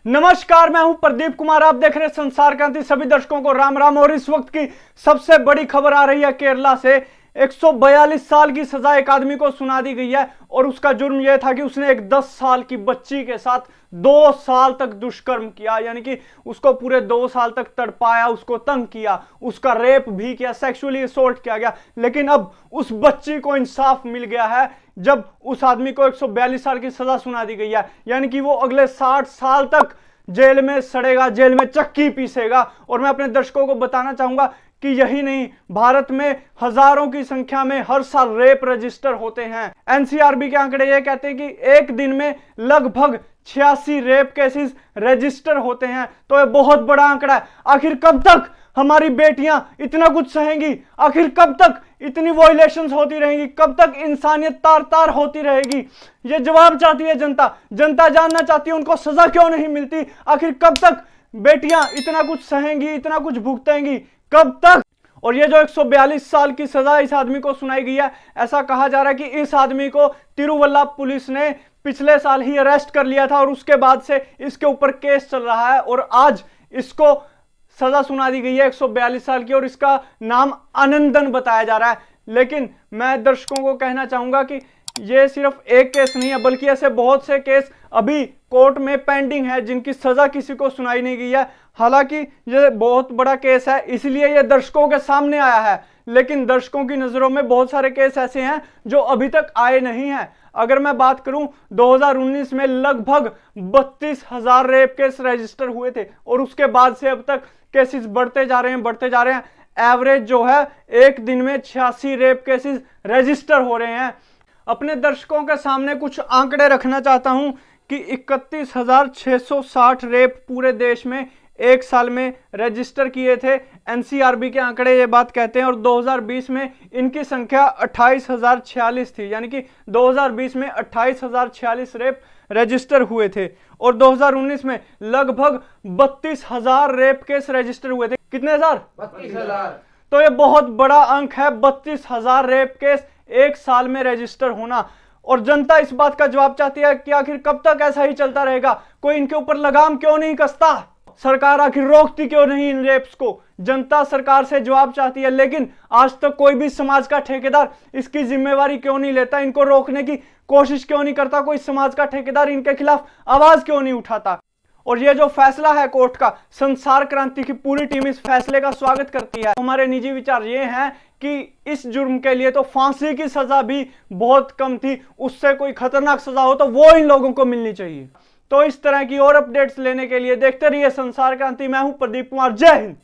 नमस्कार, मैं हूं प्रदीप कुमार। आप देख रहे हैं संसार क्रांति। सभी दर्शकों को राम राम। और इस वक्त की सबसे बड़ी खबर आ रही है केरला से। 142 साल की सजा एक आदमी को सुना दी गई है और उसका जुर्म यह था कि उसने एक 10 साल की बच्ची के साथ 2 साल तक दुष्कर्म किया, यानी कि उसको पूरे 2 साल तक तड़पाया, उसको तंग किया, उसका रेप भी किया, सेक्सुअली असोल्ट किया गया। लेकिन अब उस बच्ची को इंसाफ मिल गया है जब उस आदमी को 142 साल की सजा सुना दी गई है, यानी कि वो अगले 60 साल तक जेल में सड़ेगा, जेल में चक्की पीसेगा। और मैं अपने दर्शकों को बताना चाहूंगा कि यही नहीं, भारत में हजारों की संख्या में हर साल रेप रजिस्टर होते हैं। एनसीआरबी के आंकड़े ये कहते हैं कि एक दिन में लगभग 86 रेप केसेस रजिस्टर होते हैं। तो ये बहुत बड़ा आंकड़ा है। आखिर कब तक हमारी बेटियां इतना कुछ सहेंगी? आखिर कब तक इतनी वॉयलेशंस होती रहेंगी? कब तक इंसानियत तार तार होती रहेगी? ये जवाब चाहती है जनता। जनता जानना चाहती है उनको सजा क्यों नहीं मिलती। आखिर कब तक बेटियां इतना कुछ सहेंगी, इतना कुछ भुगतेंगी, कब तक? और ये जो 142 साल की सजा इस आदमी को सुनाई गई है, ऐसा कहा जा रहा है कि इस आदमी को तिरुवल्ला पुलिस ने पिछले साल ही अरेस्ट कर लिया था और उसके बाद से इसके ऊपर केस चल रहा है और आज इसको सजा सुना दी गई है 142 साल की और इसका नाम आनंदन बताया जा रहा है। लेकिन मैं दर्शकों को कहना चाहूंगा कि ये सिर्फ एक केस नहीं है, बल्कि ऐसे बहुत से केस अभी कोर्ट में पेंडिंग है जिनकी सजा किसी को सुनाई नहीं गई है। हालांकि ये बहुत बड़ा केस है, इसलिए ये दर्शकों के सामने आया है, लेकिन दर्शकों की नजरों में बहुत सारे केस ऐसे हैं जो अभी तक आए नहीं हैं। अगर मैं बात करूं, 2019 में लगभग 32,000 रेप केस रजिस्टर हुए थे और उसके बाद से अब तक केसेस बढ़ते जा रहे हैं। एवरेज जो है एक दिन में 86 रेप केसेस रजिस्टर हो रहे हैं। अपने दर्शकों के सामने कुछ आंकड़े रखना चाहता हूं कि 31,660 रेप पूरे देश में एक साल में रजिस्टर किए थे। एनसीआरबी के आंकड़े ये बात कहते हैं और 2020 में इनकी संख्या 28,046 थी, यानी कि 2020 में 28,046 रेप रजिस्टर हुए थे और 2019 में लगभग 32,000 रेप केस रजिस्टर हुए थे। कितने हजार? 32,000। तो ये बहुत बड़ा अंक है, 32,000 रेप केस एक साल में रजिस्टर होना। और जनता इस बात का जवाब चाहती है कि आखिर कब तक ऐसा ही चलता रहेगा? कोई इनके ऊपर लगाम क्यों नहीं कसता? सरकार आखिर रोकती क्यों नहीं इन रेप्स को? जनता सरकार से जवाब चाहती है, लेकिन आज तक कोई भी समाज का ठेकेदार इसकी जिम्मेवारी क्यों नहीं लेता? इनको रोकने की कोशिश क्यों नहीं करता? कोई समाज का ठेकेदार इनके खिलाफ आवाज क्यों नहीं उठाता? और ये जो फैसला है कोर्ट का, संसार क्रांति की पूरी टीम इस फैसले का स्वागत करती है। हमारे निजी विचार ये हैं कि इस जुर्म के लिए तो फांसी की सजा भी बहुत कम थी, उससे कोई खतरनाक सजा हो तो वो इन लोगों को मिलनी चाहिए। तो इस तरह की और अपडेट्स लेने के लिए देखते रहिए संसार क्रांति। मैं हूं प्रदीप कुमार। जय हिंद।